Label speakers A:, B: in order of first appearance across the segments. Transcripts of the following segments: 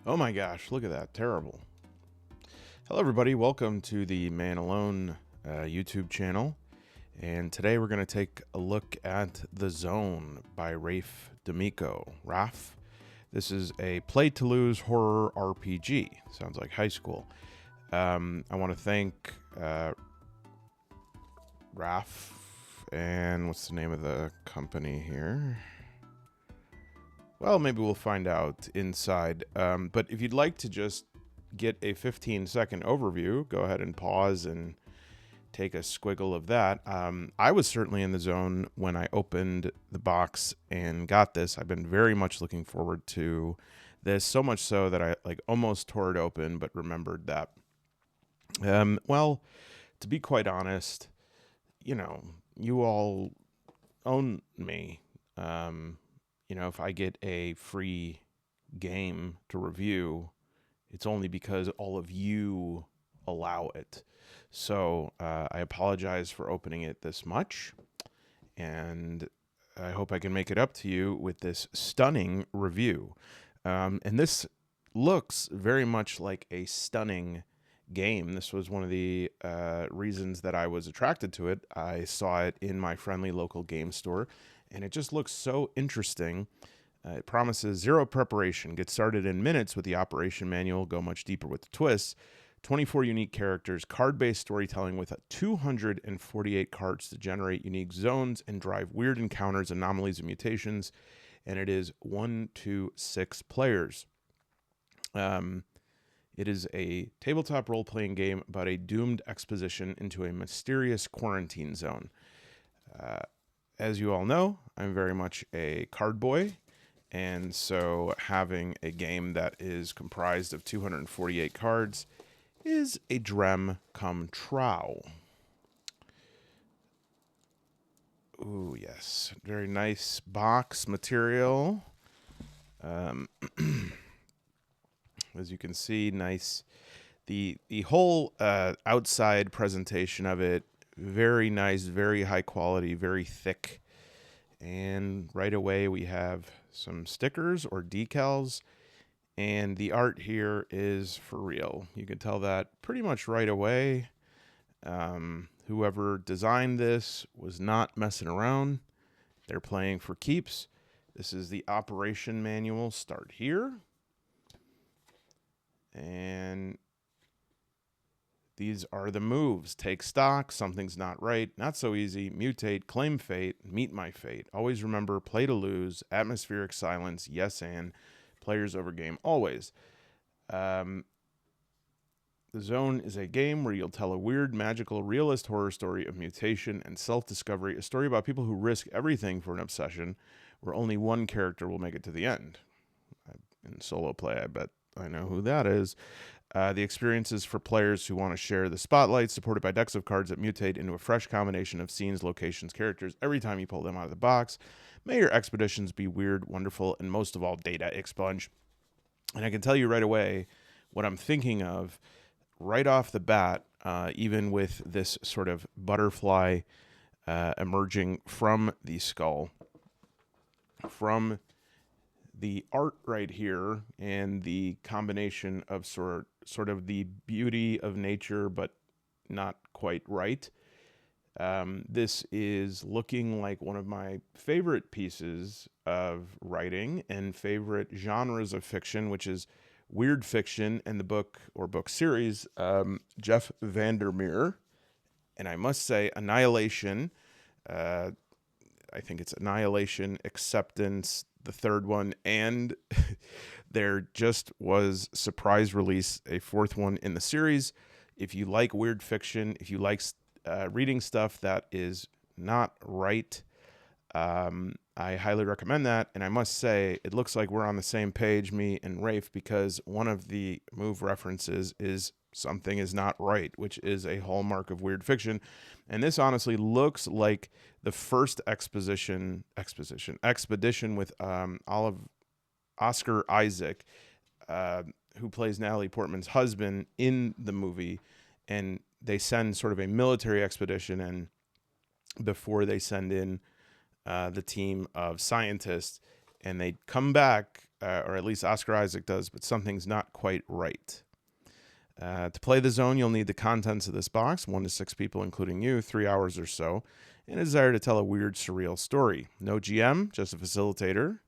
A: Oh my gosh, look at that. Terrible. Hello, everybody. Welcome to the Man Alone YouTube channel. And today we're going to take a look at The Zone by Rafe D'Amico. Raf. This is a play-to-lose horror RPG. Sounds like high school. I want to thank Raf. And what's the name of the company here? Well, maybe we'll find out inside. But if you'd like to just get a 15-second overview, go ahead and pause and take a squiggle of that. I was certainly in the zone when I opened the box and got this. I've been very much looking forward to this, so much so that I almost tore it open, but remembered that. Well, to be quite honest, you all own me. If I get a free game to review, it's only because all of you allow it. So I apologize for opening it this much, and I hope I can make it up to you with this stunning review. And this looks very much like a stunning game. This was one of the reasons that I was attracted to it. I saw it in my friendly local game store, and it just looks so interesting. It promises zero preparation. Get started in minutes with the operation manual. Go much deeper with the twists. 24 unique characters, card-based storytelling with 248 cards to generate unique zones and drive weird encounters, anomalies, and mutations. And it is 1 to 6 players. It is a tabletop role-playing game about a doomed exposition into a mysterious quarantine zone. As you all know, I'm very much a card boy, and so having a game that is comprised of 248 cards is a dream come true. Ooh, yes. Very nice box material. As you can see, nice. The whole outside presentation of it, very nice, very high quality, very thick. And right away we have some stickers or decals. And the art here is for real. You can tell that pretty much right away. Whoever designed this was not messing around. They're playing for keeps. This is the operation manual. Start here. And these are the moves. Take stock. Something's not right. Not so easy. Mutate. Claim fate. Meet my fate. Always remember. Play to lose. Atmospheric silence. Yes and. Players over game. Always. The Zone is a game where you'll tell a weird, magical, realist horror story of mutation and self-discovery. A story about people who risk everything for an obsession where only one character will make it to the end. In solo play, I bet I know who that is. The experience is for players who want to share the spotlight, supported by decks of cards that mutate into a fresh combination of scenes, locations, characters every time you pull them out of the box. May your expeditions be weird, wonderful, and most of all, data expunge. And I can tell you right away what I'm thinking of right off the bat, even with this sort of butterfly emerging from the skull. From the art right here and the combination of sort of the beauty of nature, but not quite right. This is looking like one of my favorite pieces of writing and favorite genres of fiction, which is weird fiction and the book or book series, Jeff Vandermeer. And I must say, Annihilation, I think it's Annihilation, Acceptance, the third one, and there just was surprise release a fourth one in the series. If you like weird fiction, if you like reading stuff that is not right, I highly recommend that. And I must say, it looks like we're on the same page, me and Rafe, because one of the move references is something is not right, which is a hallmark of weird fiction. And this honestly looks like the first expedition with Oscar Isaac, who plays Natalie Portman's husband in the movie, and they send sort of a military expedition, and before they send in the team of scientists, and they come back or at least Oscar Isaac does, but something's not quite right. To play the zone, you'll need the contents of this box, 1 to 6 people, including you, 3 hours or so, and a desire to tell a weird, surreal story. No GM, just a facilitator.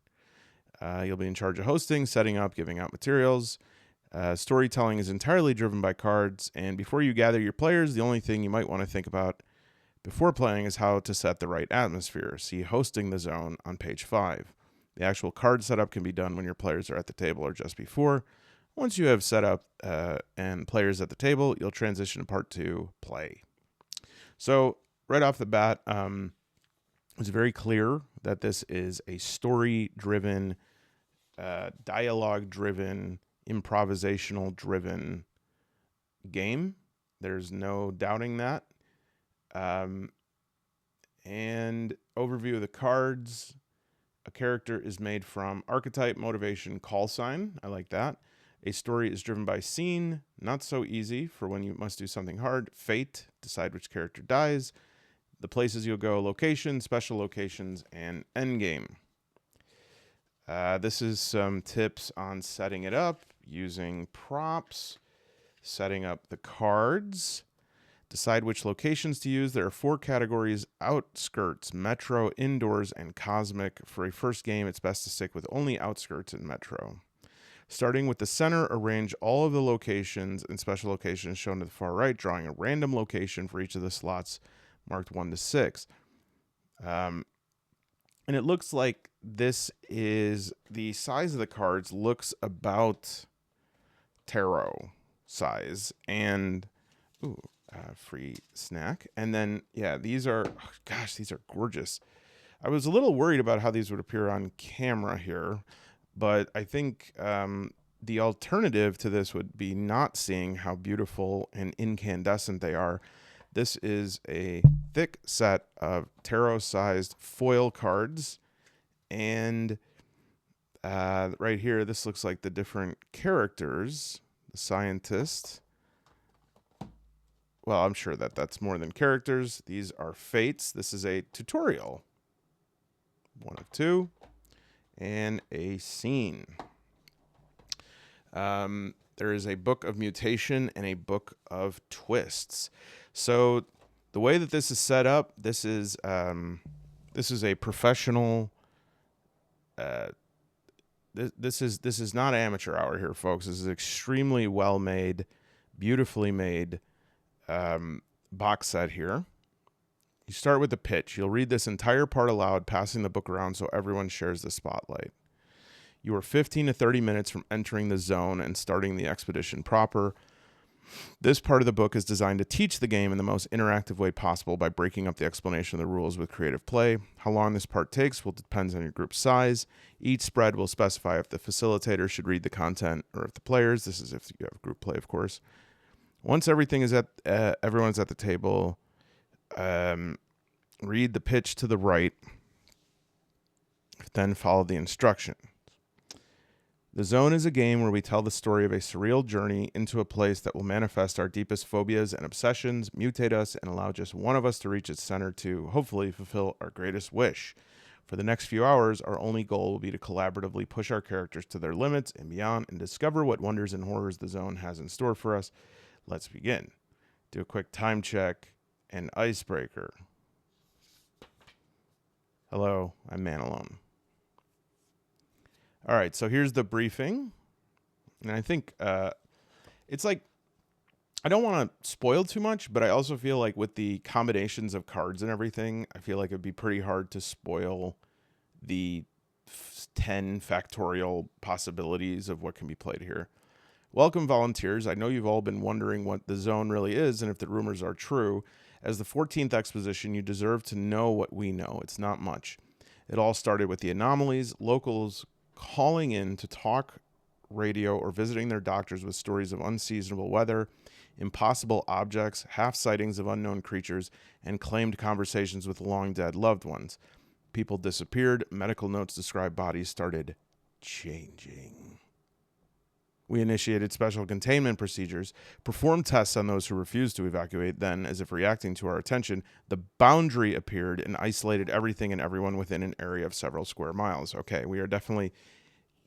A: You'll be in charge of hosting, setting up, giving out materials. Storytelling is entirely driven by cards, and before you gather your players, the only thing you might want to think about before playing is how to set the right atmosphere. See Hosting the Zone on page 5. The actual card setup can be done when your players are at the table or just before. Once you have set up and players at the table, you'll transition to part 2, play. So right off the bat, it's very clear that this is a story-driven, dialogue-driven, improvisational-driven game. There's no doubting that. And overview of the cards. A character is made from archetype, motivation, call sign. I like that. A story is driven by scene. Not so easy for when you must do something hard. Fate. Decide which character dies. The places you'll go. Location, special locations, and endgame. This is some tips on setting it up, using props, setting up the cards. Decide which locations to use. There are 4 categories: outskirts, metro, indoors, and cosmic. For a first game, it's best to stick with only outskirts and metro. Starting with the center, arrange all of the locations and special locations shown to the far right, drawing a random location for each of the slots marked 1 to 6. And it looks like this is the size of the cards looks about tarot size. And free snack. And then, yeah, these are, oh gosh, these are gorgeous. I was a little worried about how these would appear on camera here, but I think the alternative to this would be not seeing how beautiful and incandescent they are. This is a thick set of tarot-sized foil cards, and right here, this looks like the different characters. The scientist. Well, I'm sure that that's more than characters. These are fates. This is a tutorial. 1 of 2. And a scene. There is a book of mutation and a book of twists. So the way that this is set up, this is a professional. This is not amateur hour here, folks. This is extremely well made, beautifully made box set here. You start with the pitch. You'll read this entire part aloud, passing the book around so everyone shares the spotlight. You are 15 to 30 minutes from entering the zone and starting the expedition proper. This part of the book is designed to teach the game in the most interactive way possible by breaking up the explanation of the rules with creative play. How long this part takes will depend on your group size. Each spread will specify if the facilitator should read the content or if the players. This is if you have group play, of course. Once everything is everyone's at the table, read the pitch to the right, then follow the instructions. The Zone is a game where we tell the story of a surreal journey into a place that will manifest our deepest phobias and obsessions, mutate us, and allow just one of us to reach its center to, hopefully, fulfill our greatest wish. For the next few hours, our only goal will be to collaboratively push our characters to their limits and beyond and discover what wonders and horrors the Zone has in store for us. Let's begin. Do a quick time check and icebreaker. Hello, I'm Man Alone. All right, so here's the briefing. And I think it's like, I don't want to spoil too much, but I also feel like with the combinations of cards and everything, I feel like it'd be pretty hard to spoil the 10 factorial possibilities of what can be played here. Welcome, volunteers. I know you've all been wondering what the Zone really is and if the rumors are true. As the 14th exposition, you deserve to know what we know. It's not much. It all started with the anomalies, locals calling in to talk radio or visiting their doctors with stories of unseasonable weather, impossible objects, half sightings of unknown creatures, and claimed conversations with long-dead loved ones. People disappeared. Medical notes describe bodies started changing. We initiated special containment procedures, performed tests on those who refused to evacuate. Then, as if reacting to our attention, the boundary appeared and isolated everything and everyone within an area of several square miles. Okay, we are definitely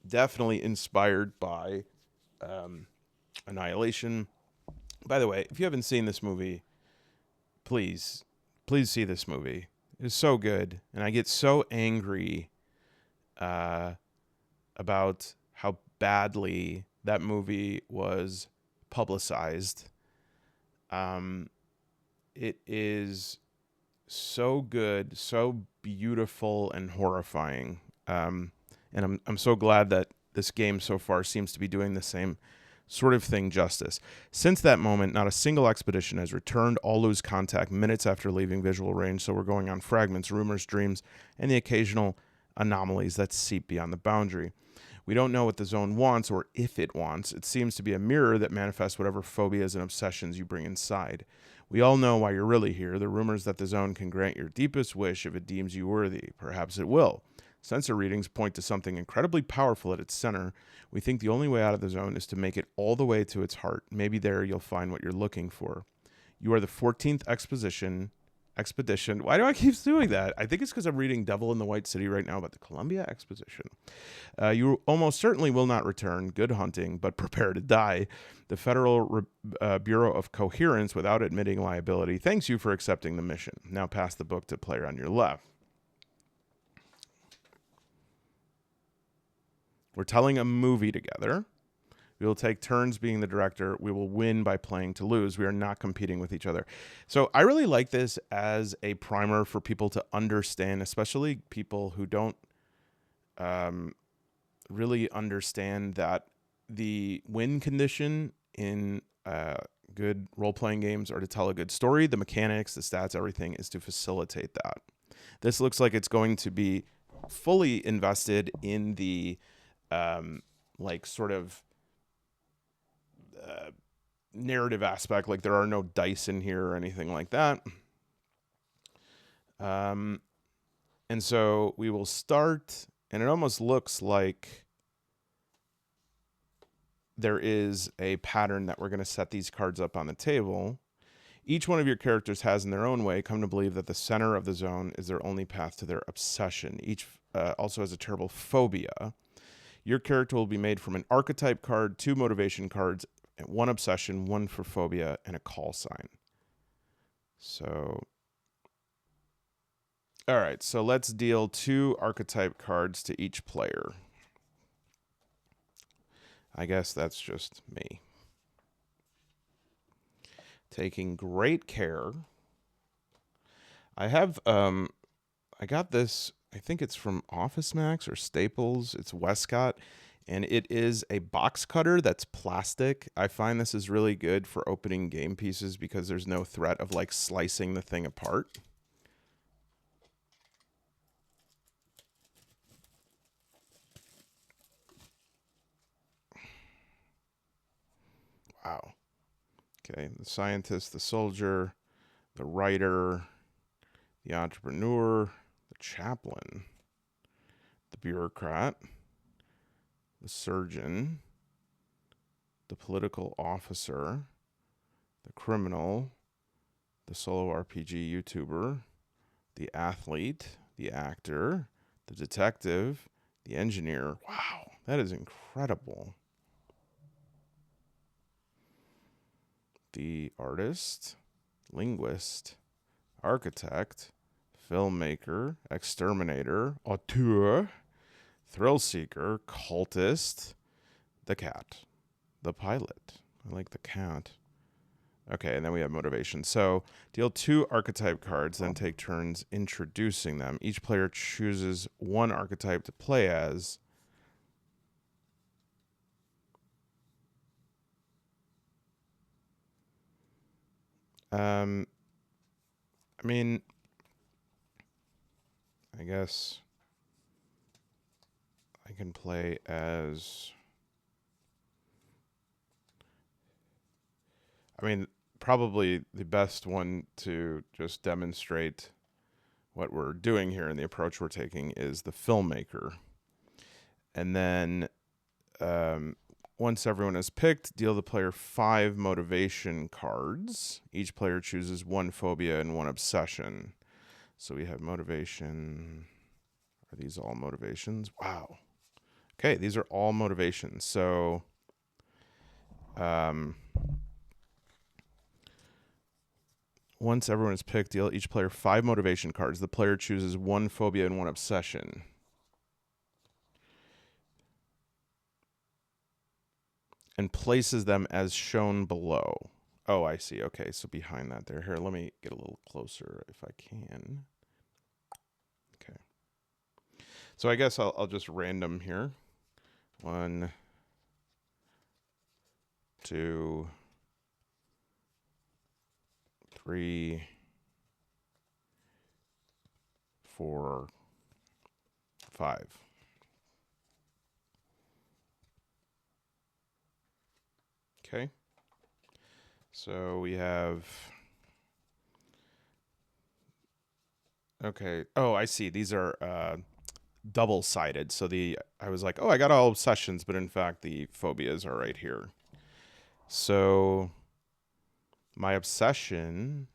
A: Definitely inspired by Annihilation. By the way, if you haven't seen this movie, please, please see this movie. It's so good, and I get so angry uh, about how badly that movie was publicized. Um, it is so good, so beautiful, and horrifying. And I'm so glad that this game so far seems to be doing the same sort of thing justice. Since that moment, not a single expedition has returned. All lose contact minutes after leaving visual range, so we're going on fragments, rumors, dreams, and the occasional anomalies that seep beyond the boundary. We don't know what the zone wants or if it wants. It seems to be a mirror that manifests whatever phobias and obsessions you bring inside. We all know why you're really here. The rumors that the zone can grant your deepest wish if it deems you worthy. Perhaps it will. Sensor readings point to something incredibly powerful at its center. We think the only way out of the zone is to make it all the way to its heart. Maybe there you'll find what you're looking for. You are the 14th expedition. Why do I keep doing that? I think it's because I'm reading Devil in the White City right now about the Columbia Exposition. You almost certainly will not return. Good hunting, but prepare to die. The Federal Bureau of Coherence, without admitting liability, thanks you for accepting the mission. Now pass the book to player on your left. We're telling a movie together. We will take turns being the director. We will win by playing to lose. We are not competing with each other. So I really like this as a primer for people to understand, especially people who don't really understand that the win condition in good role-playing games are to tell a good story. The mechanics, the stats, everything is to facilitate that. This looks like it's going to be fully invested in the sort of narrative aspect. Like there are no dice in here or anything like that. And so we will start, and it almost looks like there is a pattern that we're going to set these cards up on the table. Each one of your characters has in their own way come to believe that the center of the zone is their only path to their obsession. Each also has a terrible phobia. Your character will be made from an archetype card, 2 motivation cards, 1 obsession, 1 for phobia, and a call sign. So, all right, so let's deal 2 archetype cards to each player. I guess that's just me. Taking great care. I have, I got this, I think it's from Office Max or Staples. It's Westcott, and it is a box cutter that's plastic. I find this is really good for opening game pieces because there's no threat of like slicing the thing apart. Wow. Okay, the scientist, the soldier, the writer, the entrepreneur, the chaplain, the bureaucrat, the surgeon, the political officer, the criminal, the solo RPG YouTuber, the athlete, the actor, the detective, the engineer. Wow, that is incredible. The artist, linguist, architect, filmmaker, exterminator, auteur, thrill seeker, cultist, the cat, the pilot. I like the cat. Okay, and then we have motivation. So deal 2 archetype cards, then take turns introducing them. Each player chooses 1 archetype to play as. I mean, I guess I can play as, I mean, probably the best one to just demonstrate what we're doing here and the approach we're taking is the filmmaker. And then once everyone is picked, deal the player 5 motivation cards. Each player chooses 1 phobia and 1 obsession. So we have motivation. Are these all motivations? Wow. Okay, these are all motivations. So, once everyone is picked, deal each player 5 motivation cards. The player chooses 1 phobia and 1 obsession. And places them as shown below. Oh, I see. Okay, so behind that there. Here, let me get a little closer if I can. Okay. So I guess I'll just random here. 1, 2, 3, 4, 5. Okay. So we have. Okay. Oh, I see. These are double-sided. So I was like, oh, I got all obsessions, but in fact, the phobias are right here. So my obsession.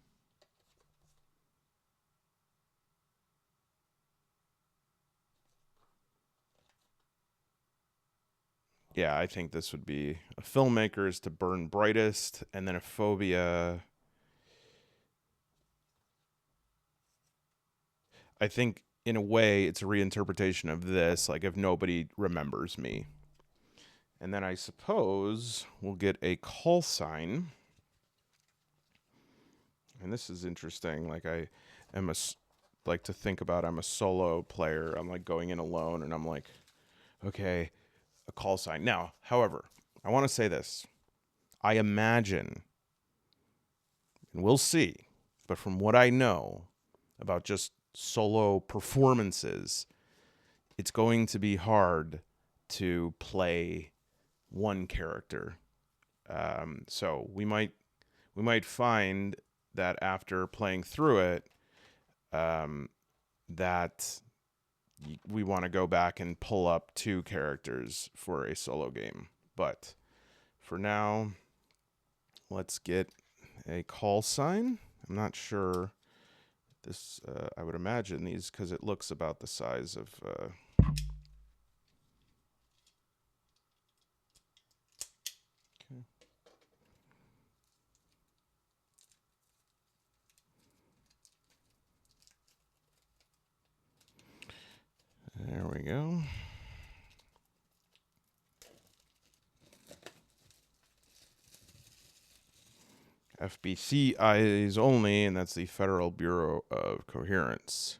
A: Yeah, I think this would be a filmmaker is to burn brightest, and then a phobia. I think in a way it's a reinterpretation of this, like if nobody remembers me. And then I suppose we'll get a call sign. And this is interesting. Like I am like to think about I'm a solo player. I'm like going in alone and I'm like, okay, a call sign. Now, however, I want to say this. I imagine, and we'll see, but from what I know about just solo performances, it's going to be hard to play one character. So we might find that after playing through it, that we want to go back and pull up 2 characters for a solo game. But for now, let's get a call sign. I'm not sure this. I would imagine these because it looks about the size of. Okay. There we go. FBC eyes only, and that's the Federal Bureau of Coherence.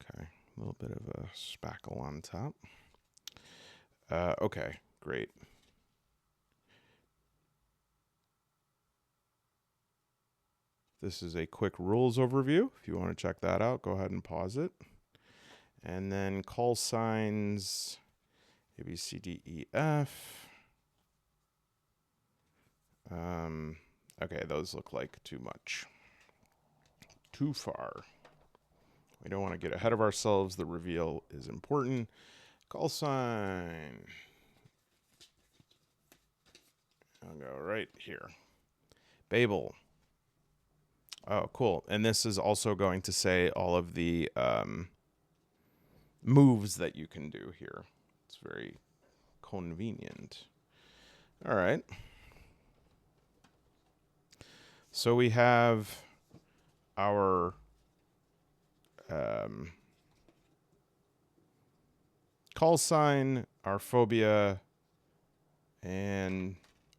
A: Okay, a little bit of a spackle on top. Okay, great. This is a quick rules overview. If you want to check that out, go ahead and pause it. And then call signs, A, B, C, D, E, F. Okay, those look like too much. Too far. We don't want to get ahead of ourselves. The reveal is important. Call sign. I'll go right here. Babel. Oh, cool. And this is also going to say all of the moves that you can do here. It's very convenient. All right. So we have our call sign, our phobia, and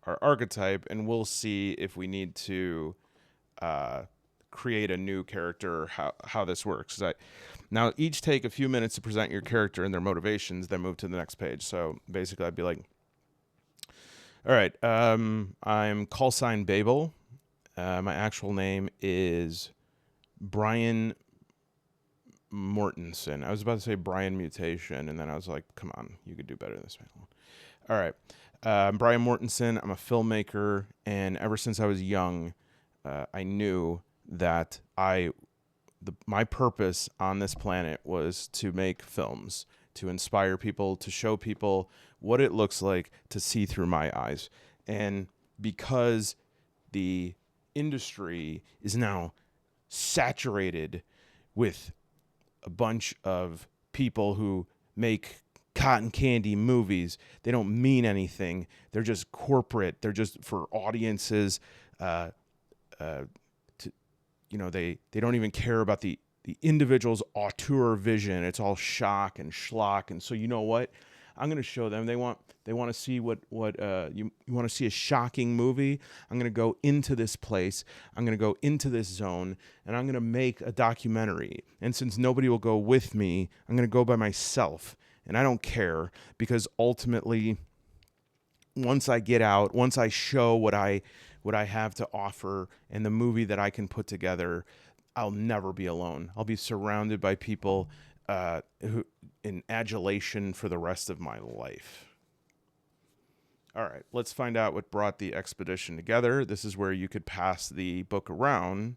A: our archetype, and we'll see if we need to create a new character, how this works. Now, each take a few minutes to present your character and their motivations, then move to the next page. So basically, I'd be like, all right, I'm call sign Babel. My actual name is Brian Mortensen. I was about to say Brian Mutation, and then I was like, come on, you could do better than this. All right. I'm Brian Mortensen. I'm a filmmaker, and ever since I was young, I knew that my purpose on this planet was to make films, to inspire people, to show people what it looks like to see through my eyes. And because the industry is now saturated with a bunch of people who make cotton candy movies. They don't mean anything. They're just corporate. They're just for audiences. Uh, to, they don't even care about the individual's auteur vision. It's all shock and schlock. And so you know what? I'm going to show them. They want to see what you want to see a shocking movie. I'm going to go into this place. I'm going to go into this zone, and I'm going to make a documentary. And since nobody will go with me, I'm going to go by myself. And I don't care, because ultimately, once I get out, once I show what I have to offer and the movie that I can put together, I'll never be alone. I'll be surrounded by people who in adulation for the rest of my life. All right, let's find out what brought the expedition together. This is where you could pass the book around.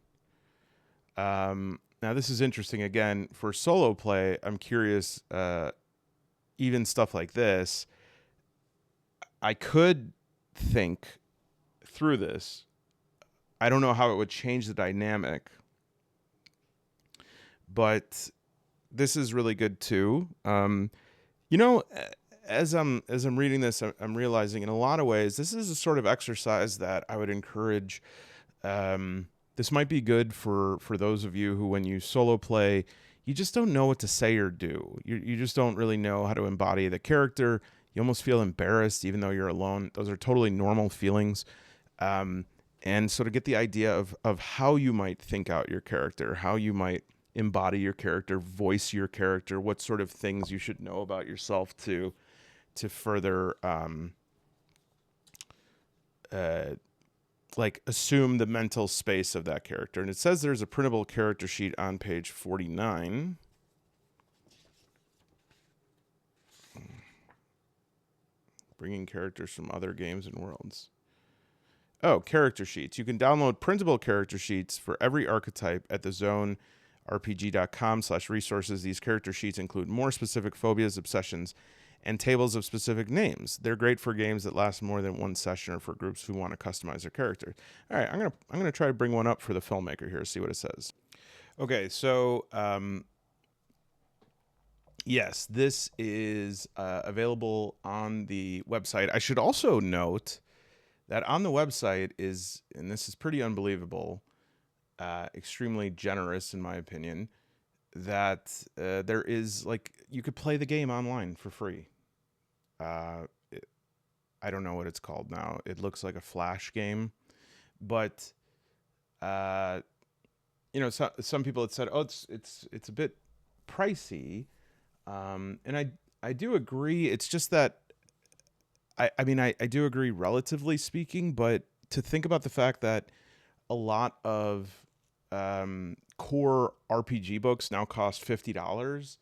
A: Now, this is interesting. Again, for solo play, I'm curious, even stuff like this, I could think through this. I don't know how it would change the dynamic, but this is really good too. As I'm reading this, I'm realizing in a lot of ways, this is a sort of exercise that I would encourage. This might be good for those of you who, when you solo play, you just don't know what to say or do. You just don't really know how to embody the character. You almost feel embarrassed even though you're alone. Those are totally normal feelings. And so to get the idea of how you might think out your character, how you might embody your character, voice your character, what sort of things you should know about yourself to further assume the mental space of that character. And it says there's a printable character sheet on page 49. Bringing characters from other games and worlds. Oh, character sheets. You can download printable character sheets for every archetype at the Zone RPG.com/resources. These character sheets include more specific phobias, obsessions, and tables of specific names. They're great for games that last more than one session or for groups who want to customize their character. All right, I'm gonna try to bring one up for the filmmaker here, see what it says. Okay, so yes, this is available on the website. I should also note that on the website is, and this is pretty unbelievable, extremely generous in my opinion, that there is, you could play the game online for free. I don't know what it's called now. It looks like a Flash game, but some people had said, oh, it's a bit pricey, and I do agree. It's just that I do agree relatively speaking, but to think about the fact that a lot of core RPG books now cost $50,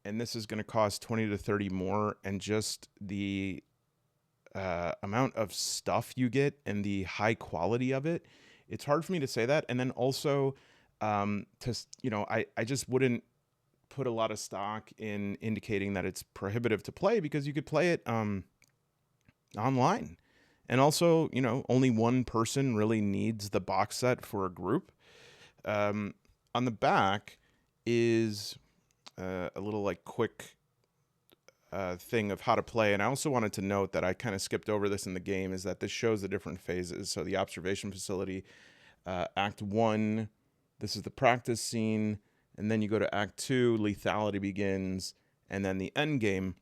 A: and this is going to cost 20 to 30 more, and just the amount of stuff you get and the high quality of it, it's hard for me to say that. And then also, I just wouldn't put a lot of stock in indicating that it's prohibitive to play, because you could play it online. And also, only one person really needs the box set for a group. On the back is a little quick thing of how to play. And I also wanted to note that I kind of skipped over this in the game, is that this shows the different phases. So the observation facility, Act 1, this is the practice scene. And then you go to Act 2, lethality begins, and then the end game.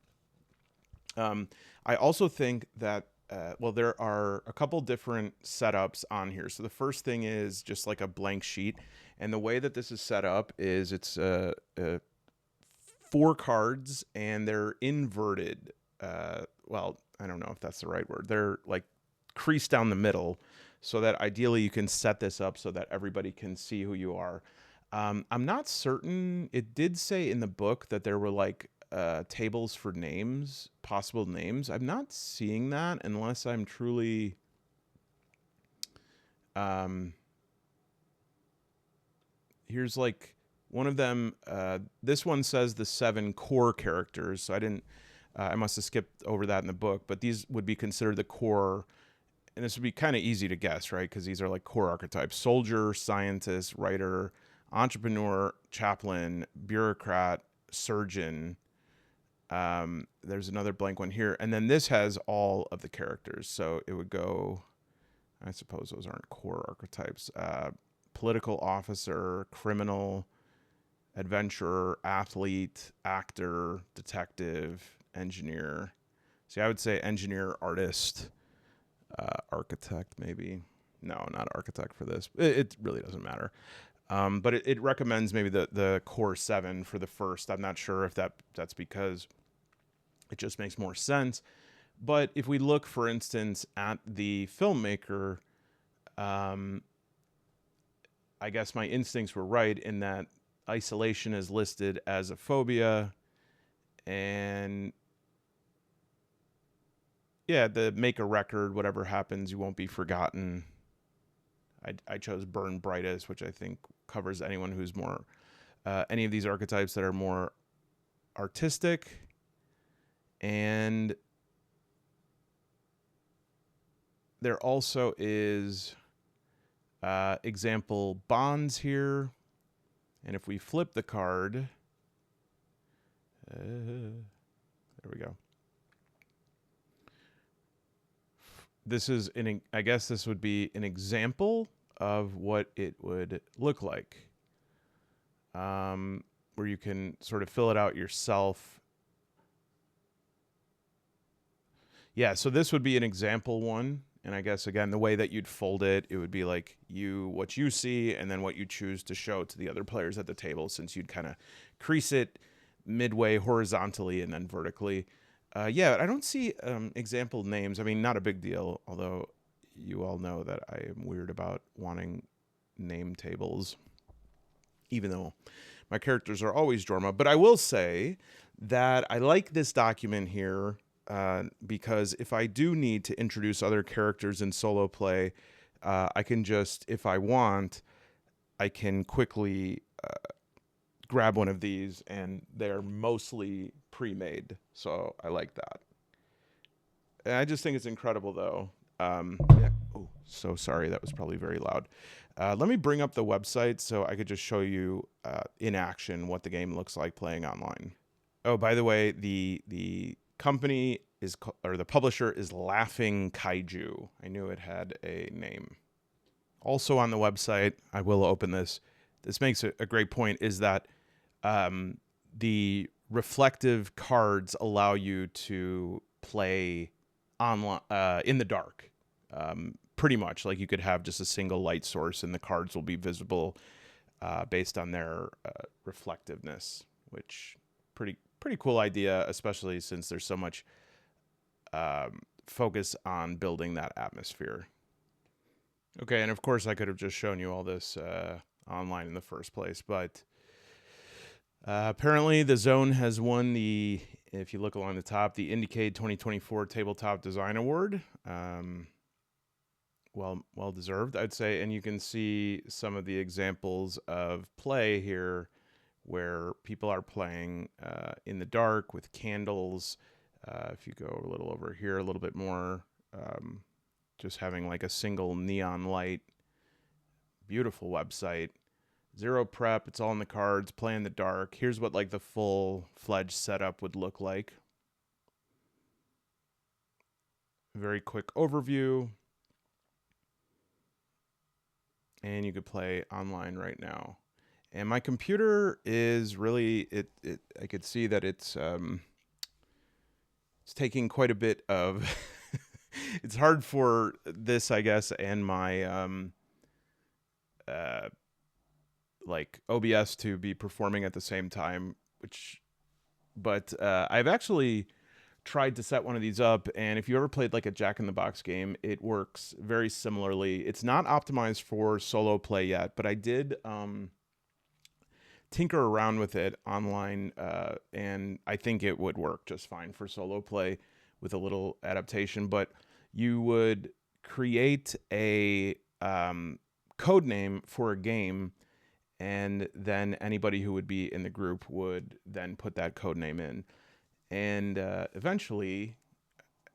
A: I also think that, there are a couple different setups on here. So the first thing is just like a blank sheet. And the way that this is set up is it's 4 cards, and they're inverted. I don't know if that's the right word. They're creased down the middle, so that ideally you can set this up so that everybody can see who you are. I'm not certain. It did say in the book that there were tables for names, possible names. I'm not seeing that unless I'm truly here's one of them. This one says the 7 core characters, so I must have skipped over that in the book, but these would be considered the core, and this would be kind of easy to guess, right? Because these are core archetypes: soldier, scientist, writer, entrepreneur, chaplain, bureaucrat, surgeon, There's another blank one here. And then this has all of the characters. So it would go, I suppose those aren't core archetypes. Political officer, criminal, adventurer, athlete, actor, detective, engineer. See, I would say engineer, artist, architect, maybe. No, not architect for this. It really doesn't matter. But it recommends maybe the core 7 for the first. I'm not sure if that's because it just makes more sense. But if we look, for instance, at the filmmaker, I guess my instincts were right in that isolation is listed as a phobia, and yeah, the make a record, whatever happens, you won't be forgotten. I chose burn brightest, which I think covers anyone who's more, any of these archetypes that are more artistic. And there also is example bonds here. And if we flip the card, there we go. This is I guess this would be an example of what it would look like, where you can sort of fill it out yourself. Yeah, so this would be an example one. And I guess, again, the way that you'd fold it, it would be like what you see and then what you choose to show to the other players at the table, since you'd kind of crease it midway horizontally and then vertically. Yeah, I don't see example names. I mean, not a big deal, although you all know that I am weird about wanting name tables, even though my characters are always Jorma. But I will say that I like this document here because if I do need to introduce other characters in solo play, I can just, if I want, I can quickly grab one of these, and they're mostly pre-made. So I like that. And I just think it's incredible, though. Yeah. Oh, so sorry. That was probably very loud. Let me bring up the website so I could just show you in action what the game looks like playing online. Oh, by the way, the company is, or the publisher is Laughing Kaiju. I knew it had a name. Also on the website, I will open this. This makes a great point, is that the reflective cards allow you to play online in the dark. Pretty much, like you could have just a single light source, and the cards will be visible based on their reflectiveness, which pretty cool idea, especially since there's so much focus on building that atmosphere. Okay, and of course I could have just shown you all this online in the first place, but apparently the Zone has won the, if you look along the top, the Indiecade 2024 Tabletop Design Award. Well deserved, I'd say. And you can see some of the examples of play here where people are playing in the dark with candles. If you go a little over here, a little bit more, just having like a single neon light. Beautiful website. Zero prep, it's all in the cards, play in the dark. Here's what like the full-fledged setup would look like. Very quick overview. And you could play online right now. And my computer is really, I could see that it's taking quite a bit of, it's hard for this, I guess, and my like OBS to be performing at the same time, but I've actually tried to set one of these up, and if you ever played like a Jack in the Box game, it works very similarly. It's not optimized for solo play yet, but I did tinker around with it online, and I think it would work just fine for solo play with a little adaptation. But you would create a code name for a game, and then anybody who would be in the group would then put that code name in. And eventually,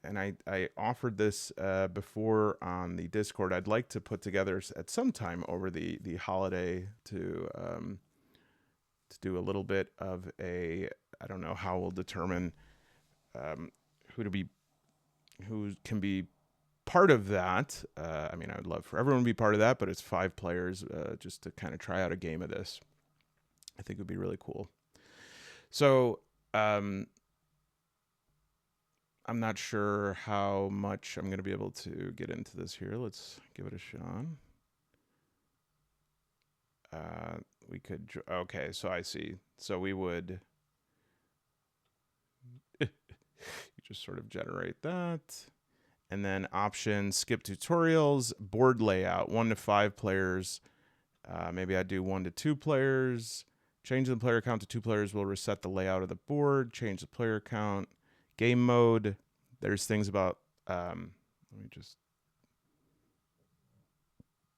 A: and I offered this before on the Discord, I'd like to put together at some time over the holiday to do a little bit of a, I don't know how we'll determine who can be part of that. I mean, I would love for everyone to be part of that, but it's 5 players just to kind of try out a game of this. I think it would be really cool. So I'm not sure how much I'm going to be able to get into this here. Let's give it a shot. We could, okay, so I see. So we would you just sort of generate that. And then options, skip tutorials, board layout, 1 to 5 players. Maybe I'd do 1 to 2 players. Change the player count to 2 players will reset the layout of the board. Change the player count. Game mode. There's things about, let me just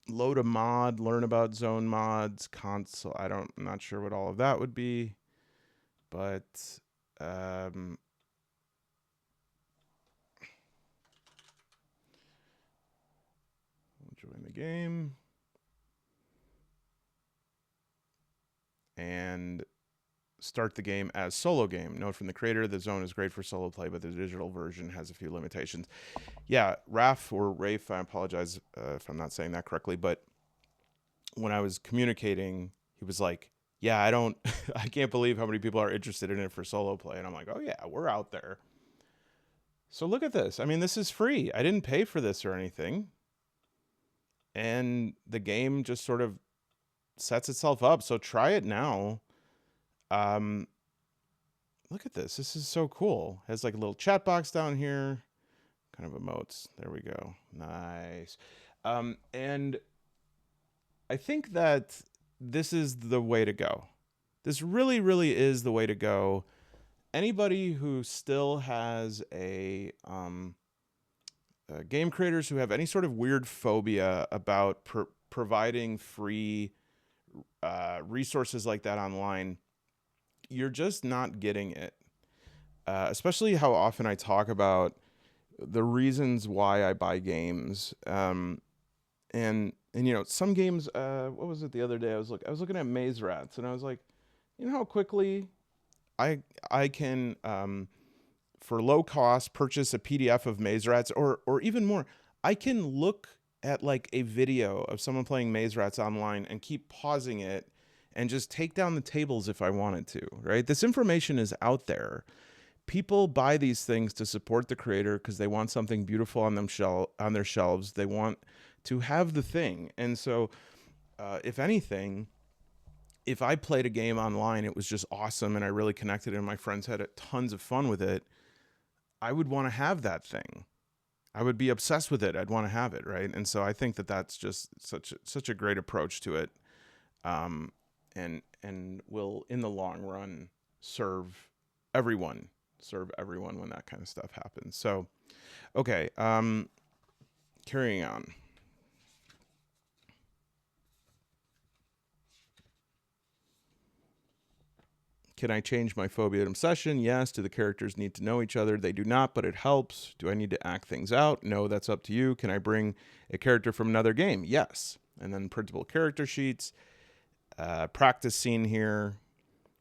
A: load a mod, learn about zone mods, console. I'm not sure what all of that would be, but join the game. And start the game as solo game. Note from the creator, the zone is great for solo play, but the digital version has a few limitations. Yeah, Raf or Rafe, I apologize if I'm not saying that correctly, but when I was communicating, he was like, yeah, I can't believe how many people are interested in it for solo play. And I'm like, oh yeah, we're out there. So look at this. I mean, this is free. I didn't pay for this or anything. And the game just sort of sets itself up. So try it now. Look at this. This is so cool. It has like a little chat box down here. Kind of emotes. There we go. Nice. And I think that this is the way to go. This really, really is the way to go. Anybody who still has game creators who have any sort of weird phobia about providing free resources like that online, you're just not getting it. Especially how often I talk about the reasons why I buy games. And you know, some games, what was it the other day? I was looking at Maze Rats, and I was like, you know how quickly I can for low cost purchase a PDF of Maze Rats, or even more, I can look at like a video of someone playing Maze Rats online and keep pausing it and just take down the tables if I wanted to, right? This information is out there. People buy these things to support the creator because they want something beautiful on their shelves. They want to have the thing. And so if anything, if I played a game online, it was just awesome and I really connected and my friends had tons of fun with it, I would want to have that thing. I would be obsessed with it. I'd want to have it, right? And so I think that that's just such a great approach to it, and will in the long run serve everyone when that kind of stuff happens. So, okay, carrying on. Can I change my phobia and obsession? Yes. Do the characters need to know each other? They do not, but it helps. Do I need to act things out? No, that's up to you. Can I bring a character from another game? Yes. And then printable character sheets. Practice scene here.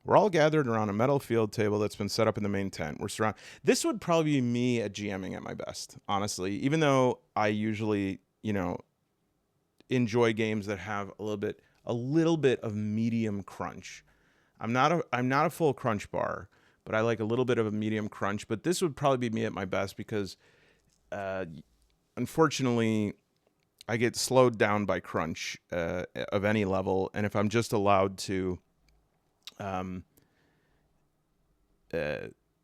A: We're all gathered around a metal field table that's been set up in the main tent. We're surrounded. This would probably be me at GMing at my best, honestly. Even though I usually, enjoy games that have a little bit of medium crunch. I'm not a full crunch bar, but I like a little bit of a medium crunch. But this would probably be me at my best because, unfortunately, I get slowed down by crunch of any level, and if I'm just allowed to,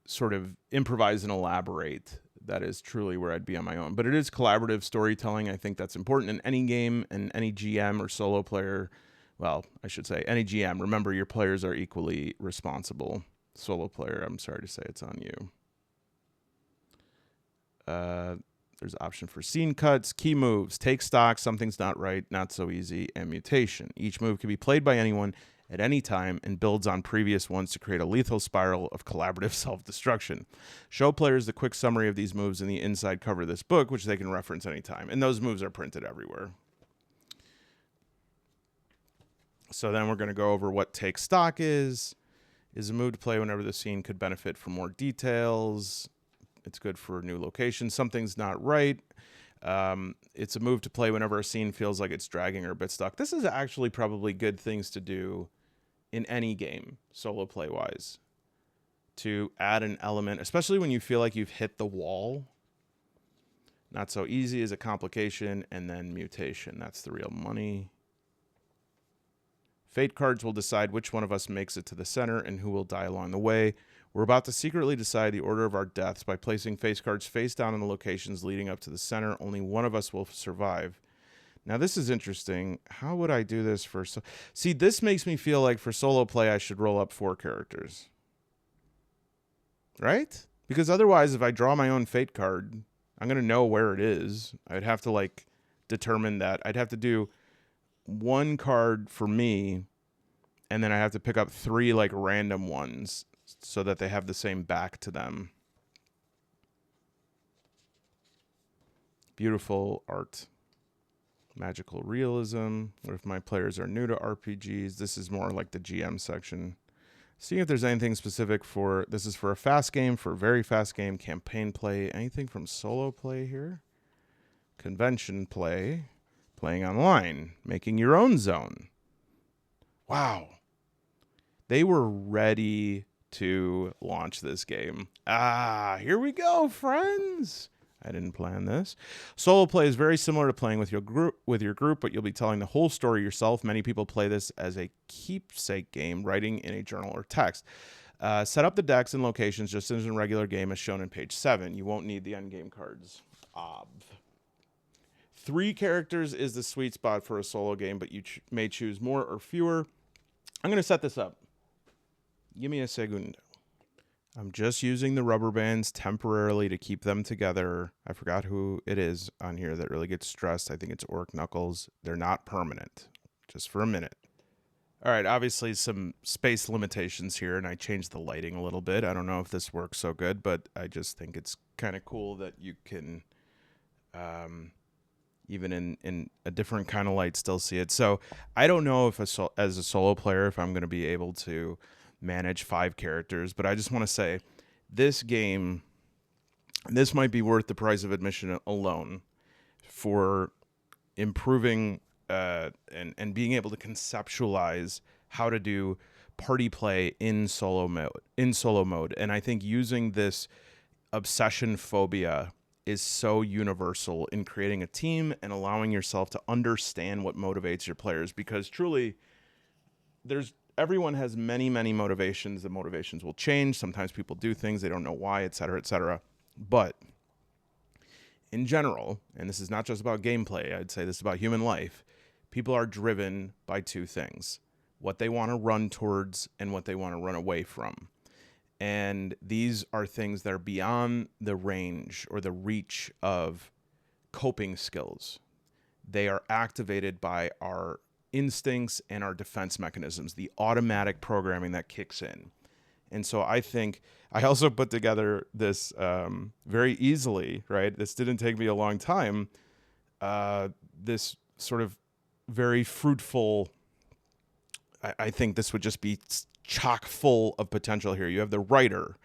A: sort of improvise and elaborate, that is truly where I'd be on my own. But it is collaborative storytelling. I think that's important in any game, and any GM or solo player. Well, I should say any GM. Remember, your players are equally responsible. Solo player, I'm sorry to say it's on you. There's option for scene cuts, key moves, take stock, something's not right, not so easy, and mutation. Each move can be played by anyone at any time and builds on previous ones to create a lethal spiral of collaborative self-destruction. Show players the quick summary of these moves in the inside cover of this book, which they can reference anytime. And those moves are printed everywhere. So then we're going to go over what take stock is a move to play whenever the scene could benefit from more details. It's good for new locations. Something's not right. It's a move to play whenever a scene feels like it's dragging or a bit stuck. This is actually probably good things to do in any game, solo play wise, to add an element, especially when you feel like you've hit the wall. Not so easy is a complication, and then mutation. That's the real money. Fate cards will decide which one of us makes it to the center and who will die along the way. We're about to secretly decide the order of our deaths by placing face cards face down in the locations leading up to the center. Only one of us will survive. Now, this is interesting. How would I do this for... See, this makes me feel like for solo play, I should roll up 4 characters. Right? Because otherwise, if I draw my own fate card, I'm going to know where it is. I'd have to, like, determine that. I'd have to do 1 card for me, and then I have to pick up 3, like, random ones so that they have the same back to them. Beautiful art. Magical realism. What if my players are new to RPGs? This is more like the GM section. Seeing if there's anything specific for... This is for a fast game, for a very fast game, campaign play. Anything from solo play here? Convention play. Playing online. Making your own zone. Wow. They were ready to launch this game. Here we go, friends. I didn't plan this. Solo play is very similar to playing with your group, but you'll be telling the whole story yourself. Many people play this as a keepsake game, writing in a journal or text. Set up the decks and locations just as in a regular game as shown in page 7. You won't need the endgame cards. 3 characters is the sweet spot for a solo game, but you may choose more or fewer. I'm going to set this up. Give me a segundo. I'm just using the rubber bands temporarily to keep them together. I forgot who it is on here that really gets stressed. I think it's Orc Knuckles. They're not permanent, just for a minute. All right, obviously some space limitations here, and I changed the lighting a little bit. I don't know if this works so good, but I just think it's kind of cool that you can, even in a different kind of light, still see it. So I don't know if as a solo player, if I'm going to be able to manage 5 characters, but I just want to say this game, this might be worth the price of admission alone for improving and being able to conceptualize how to do party play in solo mode. And I think using this obsession phobia is so universal in creating a team and allowing yourself to understand what motivates your players, because truly everyone has many, many motivations. The motivations will change. Sometimes people do things they don't know why, et cetera, et cetera. But in general, and this is not just about gameplay, I'd say this is about human life, people are driven by 2 things: what they want to run towards and what they want to run away from. And these are things that are beyond the range or the reach of coping skills. They are activated by our instincts and our defense mechanisms, the automatic programming that kicks in. And so I think I also put together this very easily, right? This didn't take me a long time. This sort of very fruitful, I think this would just be chock full of potential here. You have the writer,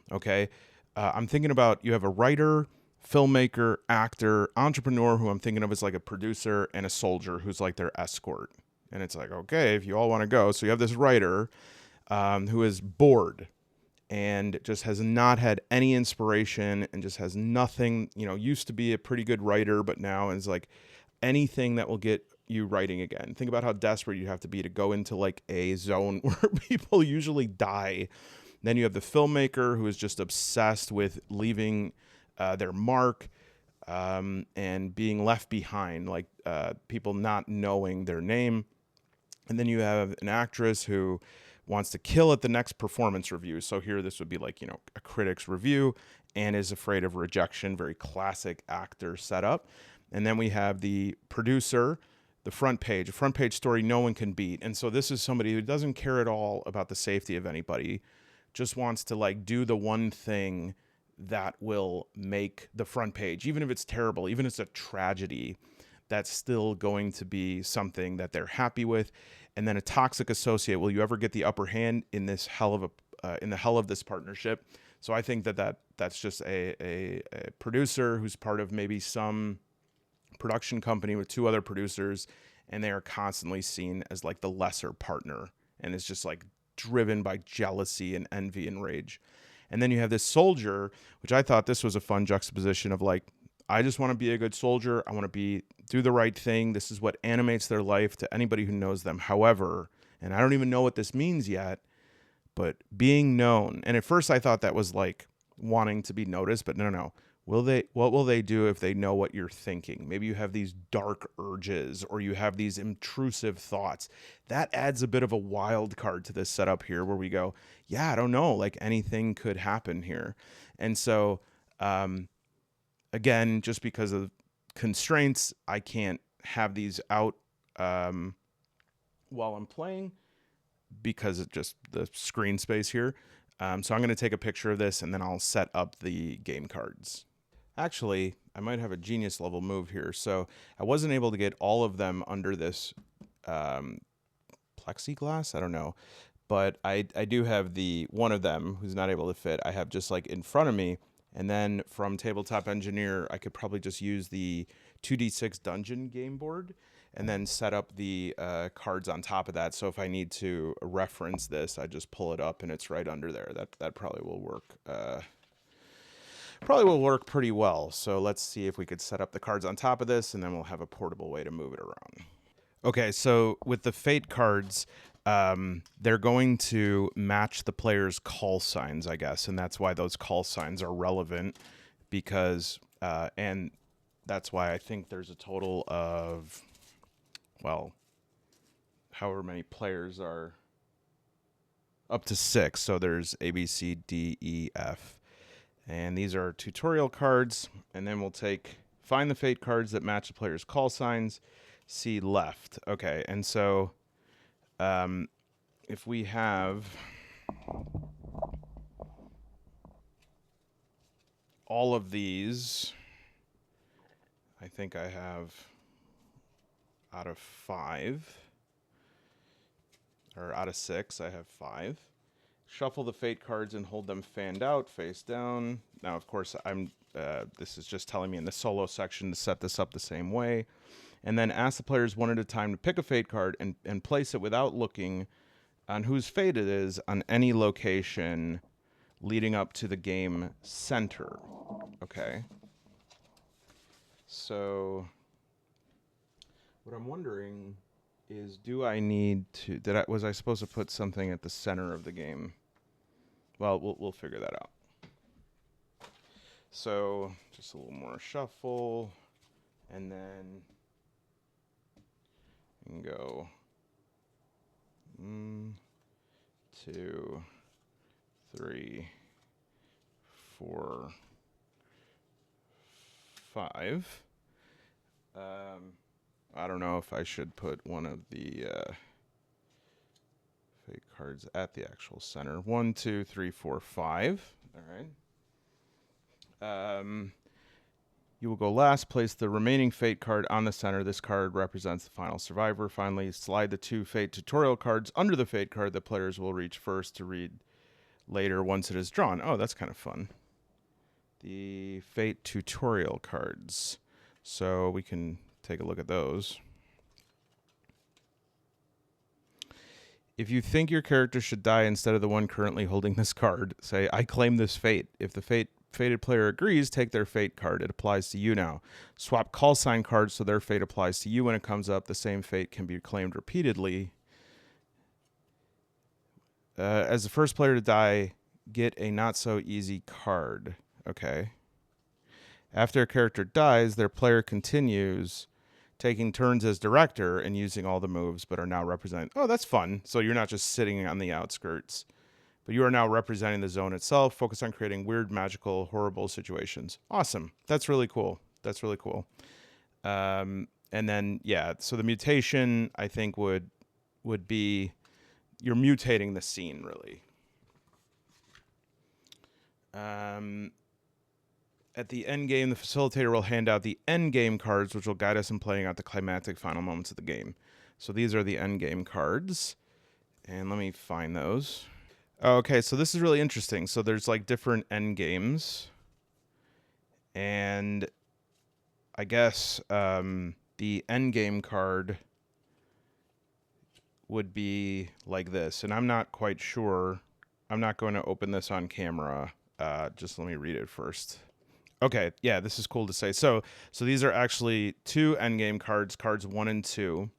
A: okay? I'm thinking about, you have a writer, filmmaker, actor, entrepreneur, who I'm thinking of as like a producer, and a soldier who's like their escort. And it's like, okay, if you all want to go. So you have this writer who is bored and just has not had any inspiration and just has nothing, used to be a pretty good writer, but now is like anything that will get you writing again. Think about how desperate you have to be to go into like a zone where people usually die. Then you have the filmmaker who is just obsessed with leaving their mark and being left behind, like people not knowing their name. And then you have an actress who wants to kill at the next performance review. So here this would be like, a critic's review, and is afraid of rejection. Very classic actor setup. And then we have the producer, the front page, a front page story no one can beat. And so this is somebody who doesn't care at all about the safety of anybody, just wants to like do the one thing that will make the front page, even if it's terrible, even if it's a tragedy, that's still going to be something that they're happy with. And then a toxic associate. Will you ever get the upper hand in this hell of this partnership? So I think that that's just a producer who's part of maybe some production company with two other producers, and they are constantly seen as like the lesser partner, and it's just like driven by jealousy and envy and rage. And then you have this soldier, which I thought this was a fun juxtaposition of like, I just want to be a good soldier. I want to do the right thing. This is what animates their life to anybody who knows them. However, and I don't even know what this means yet, but being known. And at first I thought that was like wanting to be noticed, but no. What will they do if they know what you're thinking? Maybe you have these dark urges or you have these intrusive thoughts. That adds a bit of a wild card to this setup here where we go, yeah, I don't know, like anything could happen here. And so, again, just because of constraints, I can't have these out while I'm playing because of just the screen space here. So I'm going to take a picture of this and then I'll set up the game cards. Actually, I might have a genius level move here. So I wasn't able to get all of them under this plexiglass. I don't know. But I do have the one of them who's not able to fit. I have just like in front of me. And then from Tabletop Engineer, I could probably just use the 2d6 dungeon game board and then set up the cards on top of that. So if I need to reference this, I just pull it up and it's right under there. That probably will work. Probably will work pretty well. So let's see if we could set up the cards on top of this, and then we'll have a portable way to move it around. Okay, so with the fate cards, they're going to match the player's call signs, I guess, and that's why those call signs are relevant, because, and that's why I think there's a total of, well, however many players are up to 6. So there's A, B, C, D, E, F. And these are tutorial cards, and then we'll find the fate cards that match the player's call signs, see left. Okay, and so if we have all of these, I think I have out of 5, or out of 6, I have 5. Shuffle the fate cards and hold them fanned out, face down. Now, of course, this is just telling me in the solo section to set this up the same way. And then ask the players one at a time to pick a fate card and place it without looking on whose fate it is on any location leading up to the game center. Okay. So what I'm wondering is, do I need to, was I supposed to put something at the center of the game? Well, we'll figure that out. So just a little more shuffle, and then you can go 1, 2, 3, 4, 5. I don't know if I should put one of the fate cards at the actual center. 1, 2, 3, 4, 5. All right. You will go last. Place the remaining fate card on the center. This card represents the final survivor. Finally, slide the 2 fate tutorial cards under the fate card that players will reach first to read later once it is drawn. Oh, that's kind of fun. The fate tutorial cards. So we can take a look at those. If you think your character should die instead of the one currently holding this card, say, I claim this fate. If the fated player agrees, take their fate card. It applies to you now. Swap call sign cards so their fate applies to you when it comes up. The same fate can be claimed repeatedly. As the first player to die, get a not-so-easy card. Okay. After a character dies, their player continues taking turns as director and using all the moves, but are now representing. Oh, that's fun. So you're not just sitting on the outskirts, but you are now representing the zone itself. Focus on creating weird, magical, horrible situations. Awesome. That's really cool. That's really cool. And then, yeah, so the mutation, I think, would be you're mutating the scene, really. At the end game, the facilitator will hand out the end game cards, which will guide us in playing out the climactic final moments of the game. So these are the end game cards. And let me find those. Okay, so this is really interesting. So there's like different end games, and I guess the end game card would be like this, and I'm not quite sure. I'm not going to open this on camera. Just let me read it first. Okay, yeah, this is cool to say. So these are actually two endgame cards, cards 1 and 2,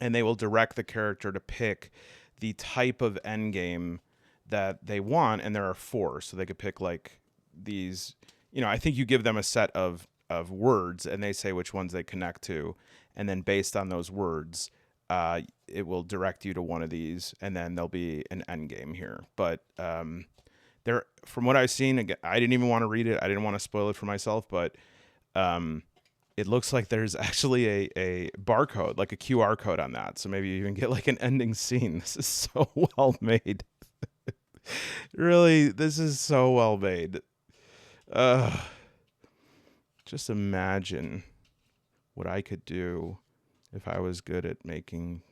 A: and they will direct the character to pick the type of endgame that they want, and there are 4. So they could pick like these, I think you give them a set of words and they say which ones they connect to, and then based on those words, it will direct you to one of these, and then there'll be an endgame here. But there, from what I've seen, again, I didn't even want to read it. I didn't want to spoil it for myself, but it looks like there's actually a barcode, like a QR code on that. So maybe you even get like an ending scene. This is so well made. Really, this is so well made. Just imagine what I could do if I was good at making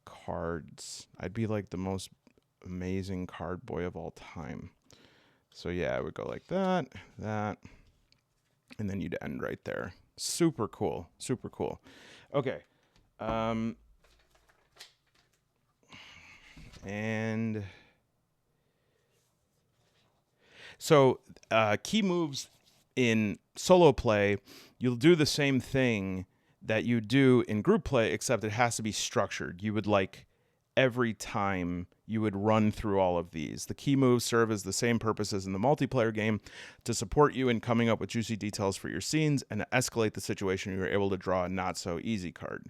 A: cards. I'd be like the most amazing card boy of all time. So yeah, I would go like that, and then you'd end right there. Super cool. Super cool. Okay. And so key moves in solo play, you'll do the same thing that you do in group play, except it has to be structured. You would like every time you would run through all of these. The key moves serve as the same purpose as in the multiplayer game, to support you in coming up with juicy details for your scenes, and to escalate the situation. You're able to draw a not so easy card.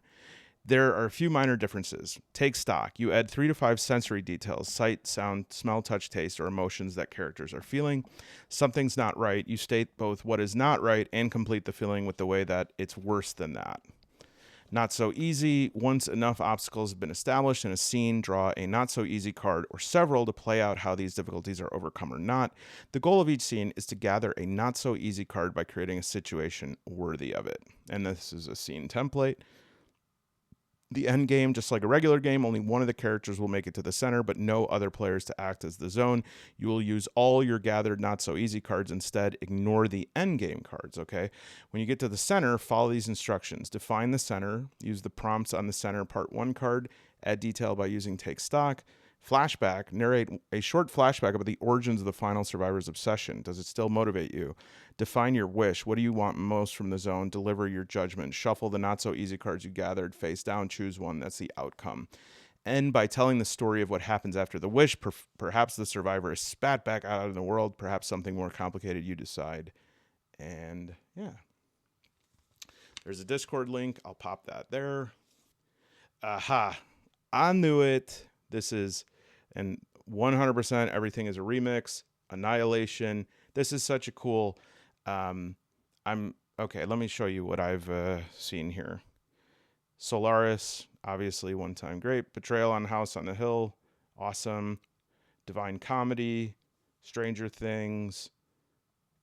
A: There are a few minor differences. Take stock. You add 3 to 5 sensory details: sight, sound, smell, touch, taste, or emotions that characters are feeling. Something's not right. You state both what is not right and complete the feeling with the way that it's worse than that. Not so easy. Once enough obstacles have been established in a scene, draw a not so easy card or several to play out how these difficulties are overcome or not. The goal of each scene is to gather a not so easy card by creating a situation worthy of it. And this is a scene template. The end game, just like a regular game, only one of the characters will make it to the center, but no other players to act as the zone. You will use all your gathered not so easy cards instead. Ignore the end game cards, okay? When you get to the center, follow these instructions. Define the center. Use the prompts on the center part 1 card. Add detail by using take stock. Flashback. Narrate a short flashback about the origins of the final survivor's obsession. Does it still motivate you? Define your wish. What do you want most from the zone? Deliver your judgment. Shuffle the not so easy cards you gathered face down. Choose one. That's the outcome. End by telling the story of what happens after the wish. Perhaps the survivor is spat back out in the world. Perhaps something more complicated. You decide. And yeah. There's a Discord link. I'll pop that there. Aha. I knew it. This is, and 100% everything is a remix. Annihilation. This is such a cool. Okay. Let me show you what I've seen here. Solaris, obviously one time great. Betrayal on House on the Hill, awesome. Divine Comedy, Stranger Things,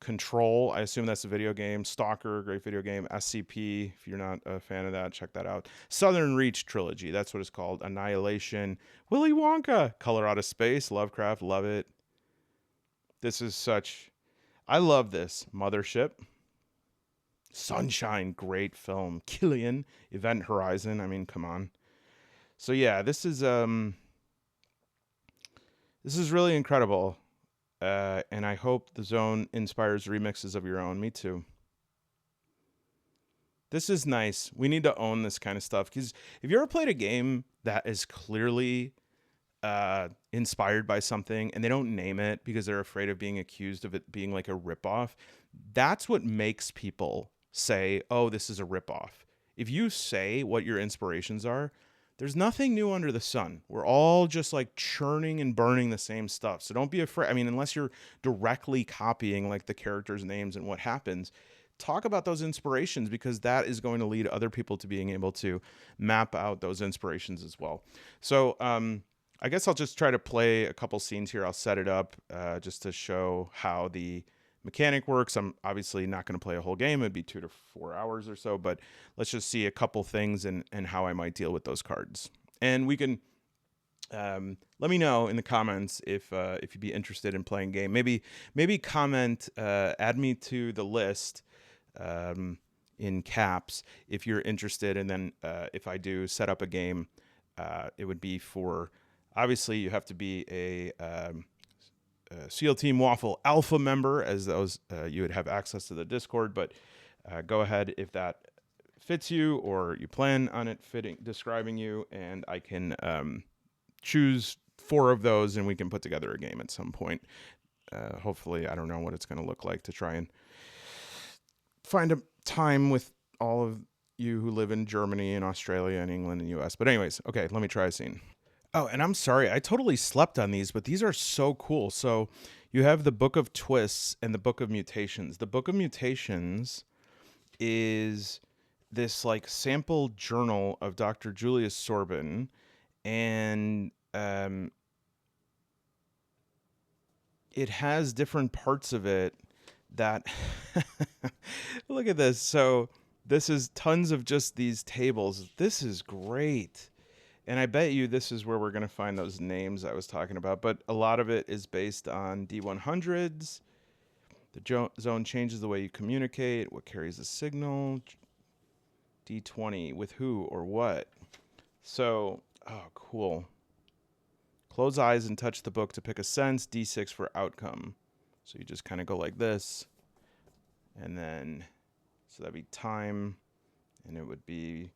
A: Control. I assume that's a video game. Stalker, great video game. SCP, if you're not a fan of that, check that out. Southern Reach trilogy, that's what it's called. Annihilation. Willy Wonka, Color Out of Space. Lovecraft, love it. This is such, I love this. Mothership. Sunshine, great film. Killian, Event Horizon. I mean, come on. So yeah, this is really incredible. And I hope the zone inspires remixes of your own. Me too. This is nice. We need to own this kind of stuff, because if you ever played a game that is clearly inspired by something and they don't name it because they're afraid of being accused of it being like a ripoff, that's what makes people say, oh, this is a ripoff. If you say what your inspirations are, there's nothing new under the sun. We're all just like churning and burning the same stuff. So don't be afraid. I mean, unless you're directly copying like the characters' names and what happens, talk about those inspirations, because that is going to lead other people to being able to map out those inspirations as well. So I guess I'll just try to play a couple scenes here. I'll set it up just to show how the mechanic works. I'm obviously not going to play a whole game. It'd be 2 to 4 hours or so, but let's just see a couple things and how I might deal with those cards. And we can Let me know in the comments if you'd be interested in playing game. Maybe comment, add me to the list in caps if you're interested, and then if I do set up a game, it would be for, obviously you have to be a SEAL Team Waffle Alpha member, as those you would have access to the Discord. But go ahead if that fits you, or you plan on it describing you, and I can choose 4 of those, and we can put together a game at some point. Hopefully, I don't know what it's going to look like to try and find a time with all of you who live in Germany and Australia and England and US. But anyways, okay, let me try a scene. Oh, and I'm sorry, I totally slept on these, but these are so cool. So you have the Book of Twists and the Book of Mutations. The Book of Mutations is this like sample journal of Dr. Julius Sorbin, and it has different parts of it that look at this. So this is tons of just these tables. This is great. And I bet you this is where we're going to find those names I was talking about. But a lot of it is based on D100s. The zone changes the way you communicate, what carries the signal. D20, with who or what. So, oh, cool. Close eyes and touch the book to pick a sense. D6 for outcome. So you just kind of go like this. And then, so that'd be time. And it would be,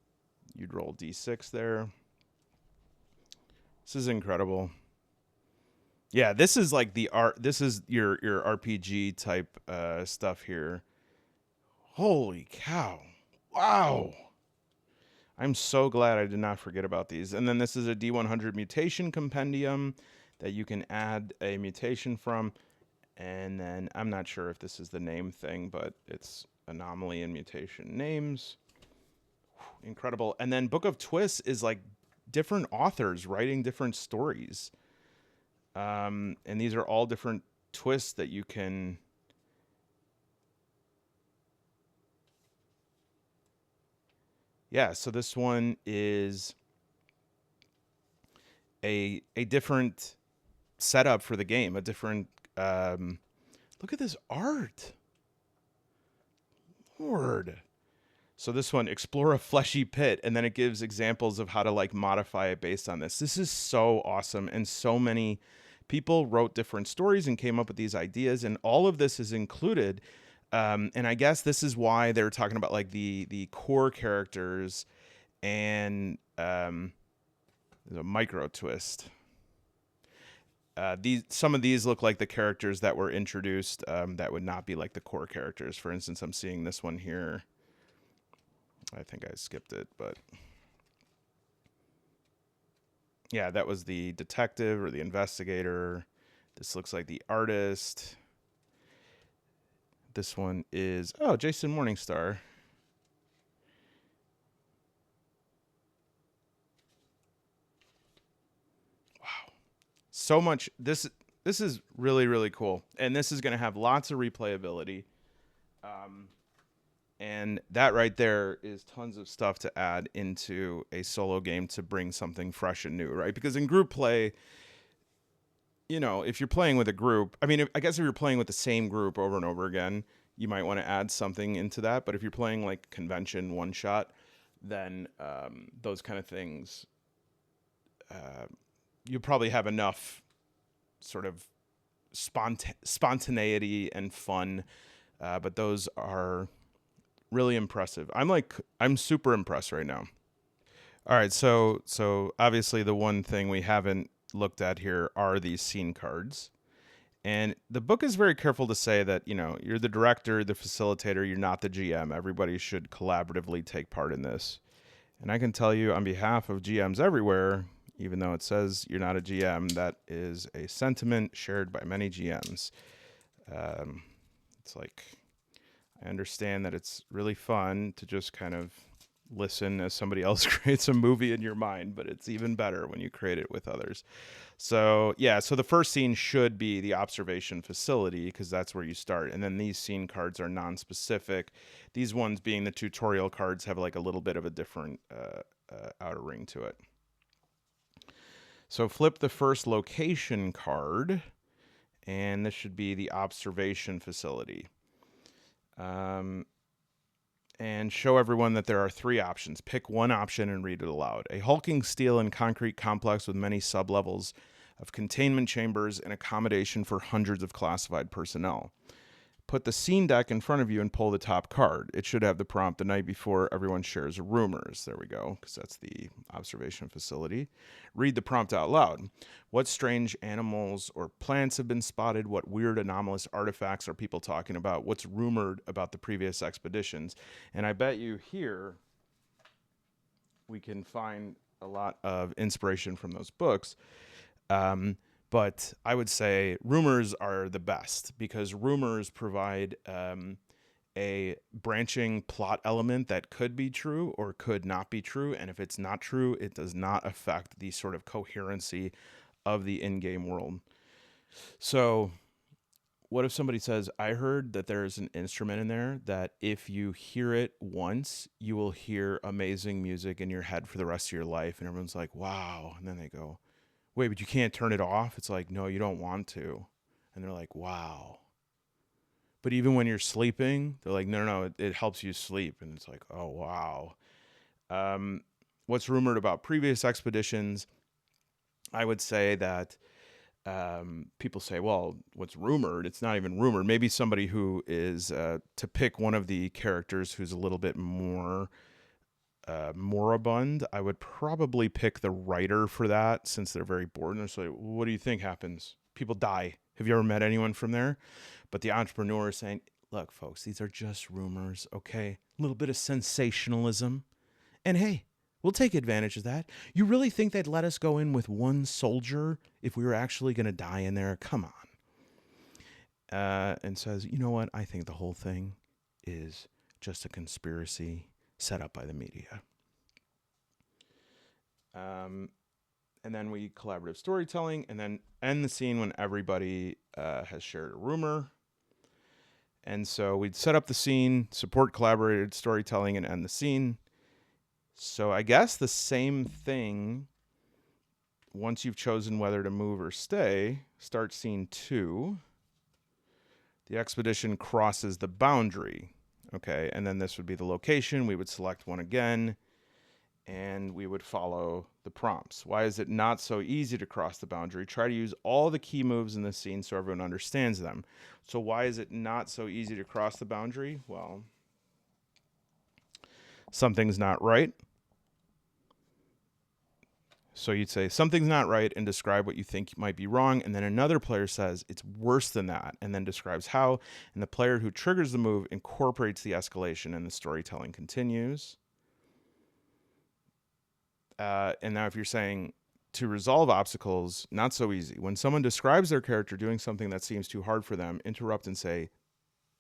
A: you'd roll D6 there. This is incredible. Yeah, this is like the art. This is your RPG type stuff here. Holy cow. Wow. I'm so glad I did not forget about these. And then this is a D100 mutation compendium that you can add a mutation from. And then I'm not sure if this is the name thing, but it's anomaly and mutation names. Incredible. And then Book of Twists is like different authors writing different stories. And these are all different twists that you can... Yeah, so this one is a different setup for the game, a different... look at this art. Lord. So this one, explore a fleshy pit, and then it gives examples of how to like modify it based on this. This is so awesome, and so many people wrote different stories and came up with these ideas, and all of this is included. And I guess this is why they're talking about like the core characters, and there's a micro twist. Some of these look like the characters that were introduced that would not be like the core characters. For instance, I'm seeing this one here. I think I skipped it, but yeah, that was the detective or the investigator. This looks like the artist. This one is, oh, Jason Morningstar. Wow. So much. This is really, really cool. And this is going to have lots of replayability. And that right there is tons of stuff to add into a solo game to bring something fresh and new, right? Because in group play, you know, if you're playing with a group, I mean, I guess if you're playing with the same group over and over again, you might want to add something into that. But if you're playing like convention one shot, then those kind of things, you probably have enough sort of spontaneity and fun. But those are really impressive. I'm super impressed right now. All right, so obviously the one thing we haven't looked at here are these scene cards. And the book is very careful to say that, you know, you're the director, the facilitator, you're not the GM. Everybody should collaboratively take part in this. And I can tell you on behalf of GMs everywhere, even though it says you're not a GM, that is a sentiment shared by many GMs. It's like, I understand that it's really fun to just kind of listen as somebody else creates a movie in your mind, but it's even better when you create it with others. So yeah, so the first scene should be the observation facility, because that's where you start. And then these scene cards are non-specific. These ones, being the tutorial cards, have like a little bit of a different outer ring to it. So flip the first location card, and this should be the observation facility. And show everyone that there are 3 options. Pick one option and read it aloud. A hulking steel and concrete complex with many sublevels of containment chambers and accommodation for hundreds of classified personnel. Put the scene deck in front of you and pull the top card. It should have the prompt: the night before, everyone shares rumors. There we go, because that's the observation facility. Read the prompt out loud. What strange animals or plants have been spotted? What weird anomalous artifacts are people talking about? What's rumored about the previous expeditions? And I bet you here we can find a lot of inspiration from those books. But I would say rumors are the best, because rumors provide a branching plot element that could be true or could not be true. And if it's not true, it does not affect the sort of coherency of the in-game world. So what if somebody says, I heard that there's an instrument in there that if you hear it once, you will hear amazing music in your head for the rest of your life. And everyone's like, wow. And then they go, wait, but you can't turn it off? It's like, no, you don't want to. And they're like, wow. But even when you're sleeping, they're like, no, it helps you sleep. And it's like, oh, wow. What's rumored about previous expeditions? I would say that people say, well, what's rumored? It's not even rumored. Maybe somebody who is, to pick one of the characters who's a little bit more moribund, I would probably pick the writer for that, since they're very bored. And it's like, what do you think happens? People die. Have you ever met anyone from there? But the entrepreneur is saying, look, folks, these are just rumors, okay? A little bit of sensationalism. And hey, we'll take advantage of that. You really think they'd let us go in with one soldier if we were actually going to die in there? Come on. And says, you know what? I think the whole thing is just a conspiracy set up by the media. And then we collaborative storytelling, and then end the scene when everybody has shared a rumor. And so we'd set up the scene, support collaborated storytelling, and end the scene. So I guess the same thing. Once you've chosen whether to move or stay, start scene 2. The expedition crosses the boundary. Okay, and then this would be the location. We would select one again, and we would follow the prompts. Why is it not so easy to cross the boundary? Try to use all the key moves in this scene so everyone understands them. So why is it not so easy to cross the boundary? Well, something's not right. So you'd say something's not right and describe what you think might be wrong. And then another player says it's worse than that and then describes how. And the player who triggers the move incorporates the escalation, and the storytelling continues. And now if you're saying to resolve obstacles, not so easy. When someone describes their character doing something that seems too hard for them, interrupt and say,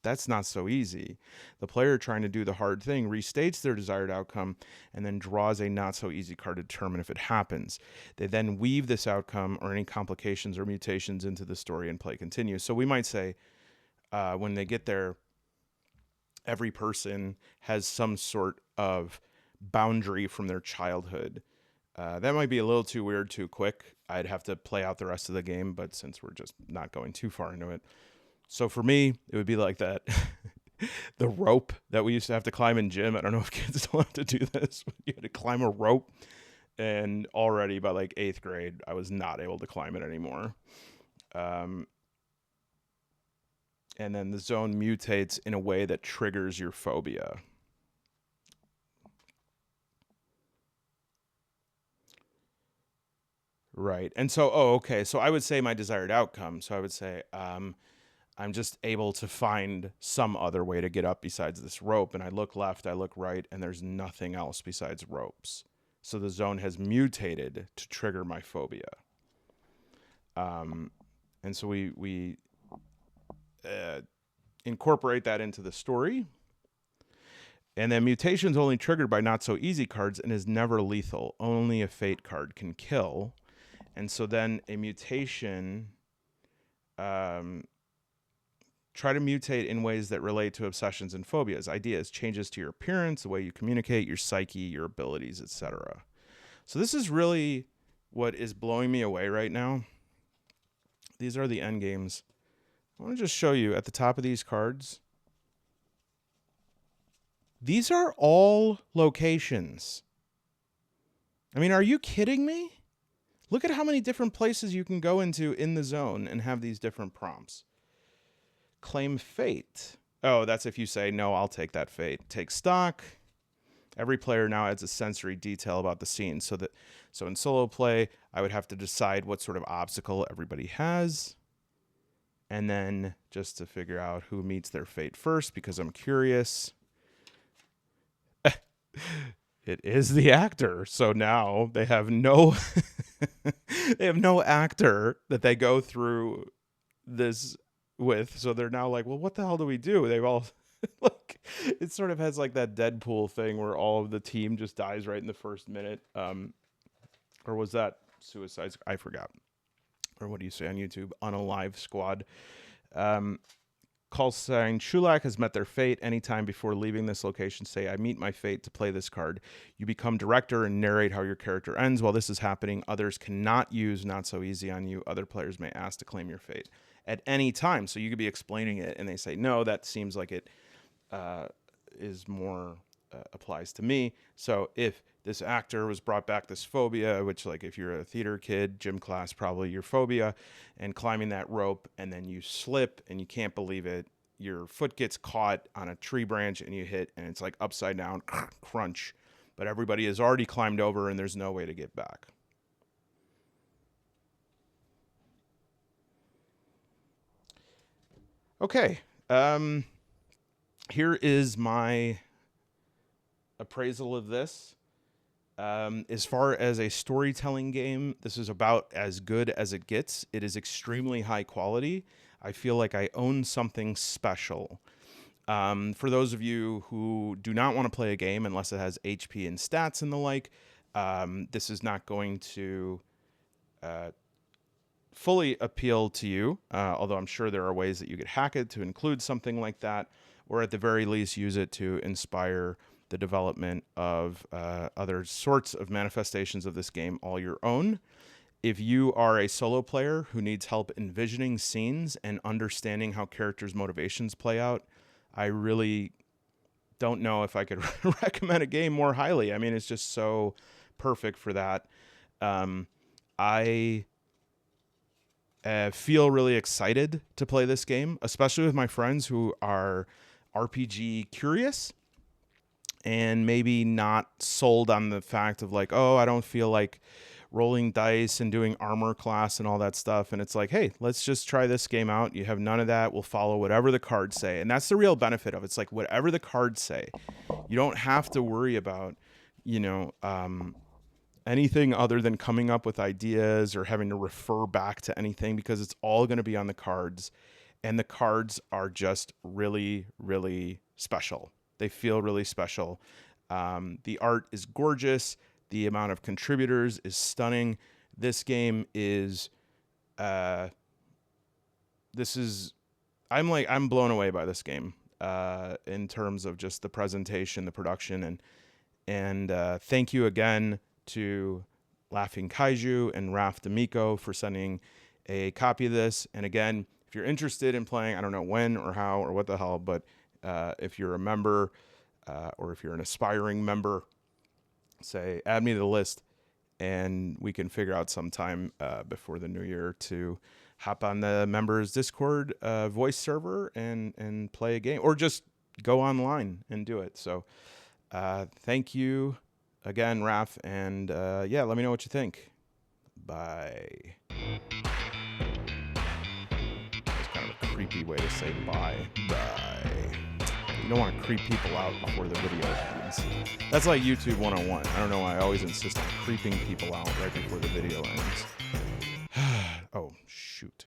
A: that's not so easy. The player trying to do the hard thing restates their desired outcome and then draws a not so easy card to determine if it happens. They then weave this outcome or any complications or mutations into the story, and play continues. So we might say when they get there, every person has some sort of boundary from their childhood. That might be a little too weird, too quick. I'd have to play out the rest of the game, but since we're just not going too far into it. So for me, it would be like that. The rope that we used to have to climb in gym. I don't know if kids still have to do this. You had to climb a rope. And already by like 8th grade, I was not able to climb it anymore. And then the zone mutates in a way that triggers your phobia. Right. And so, okay. So I would say my desired outcome. So I would say, I'm just able to find some other way to get up besides this rope. And I look left, I look right, and there's nothing else besides ropes. So the zone has mutated to trigger my phobia. And so we incorporate that into the story. And then mutation's only triggered by not so easy cards and is never lethal. Only a fate card can kill. And so then a mutation, try to mutate in ways that relate to obsessions and phobias, ideas, changes to your appearance, the way you communicate, your psyche, your abilities, etc. So this is really what is blowing me away right now, these are the end games. I want to just show you at the top of these cards. These are all locations. I mean, are you kidding me? Look at how many different places you can go into in the zone and have these different prompts. Claim fate. Oh, that's if you say, no, I'll take that fate. Take stock. Every player now adds a sensory detail about the scene. So in solo play, I would have to decide what sort of obstacle everybody has. And then just to figure out who meets their fate first, because I'm curious. It is the actor. So now they have no they have no actor that they go through this with. So they're now like, well, what the hell do we do? They've all like, it sort of has like that Deadpool thing where all of the team just dies right in the first minute. Or was that Suicide? I forgot. Or what do you say on YouTube? Unalive Squad. Call sign Shulak has met their fate. Anytime before leaving this location, say, I meet my fate to play this card. You become director and narrate how your character ends. While this is happening, others cannot use Not So Easy on you. Other players may ask to claim your fate at any time. So you could be explaining it and they say, no, that seems like it is more applies to me. So if this actor was brought back this phobia, which like if you're a theater kid, gym class, probably your phobia, and climbing that rope and then you slip and you can't believe it, your foot gets caught on a tree branch and you hit and it's like upside down, crunch, but everybody has already climbed over and there's no way to get back. Okay. Here is my appraisal of this. As far as a storytelling game, this is about as good as it gets. It is extremely high quality. I feel like I own something special. For those of you who do not want to play a game unless it has HP and stats and the like, this is not going to fully appeal to you, although I'm sure there are ways that you could hack it to include something like that, or at the very least use it to inspire the development of other sorts of manifestations of this game all your own. If you are a solo player who needs help envisioning scenes and understanding how characters' motivations play out, I really don't know if I could recommend a game more highly. I mean, it's just so perfect for that. I feel really excited to play this game, especially with my friends who are RPG curious and maybe not sold on the fact of like, oh, I don't feel like rolling dice and doing armor class and all that stuff. And it's like, hey, let's just try this game out. You have none of that. We'll follow whatever the cards say. And that's the real benefit of it. It's like whatever the cards say. You don't have to worry about, anything other than coming up with ideas or having to refer back to anything, because it's all going to be on the cards. And the cards are just really, really special. They feel really special. The art is gorgeous. The amount of contributors is stunning. This game is, I'm blown away by this game in terms of just the presentation, the production, and thank you again to Laughing Kaiju and Raf D'Amico for sending a copy of this. And again, if you're interested in playing, I don't know when or how or what the hell, but if you're a member or if you're an aspiring member, say, add me to the list and we can figure out some time before the new year to hop on the members Discord voice server and play a game, or just go online and do it. So thank you again, Raf, and yeah, let me know what you think. Bye. That's kind of a creepy way to say bye. Bye. You don't want to creep people out before the video ends. That's like YouTube 101. I don't know why I always insist on creeping people out right before the video ends. Oh, shoot.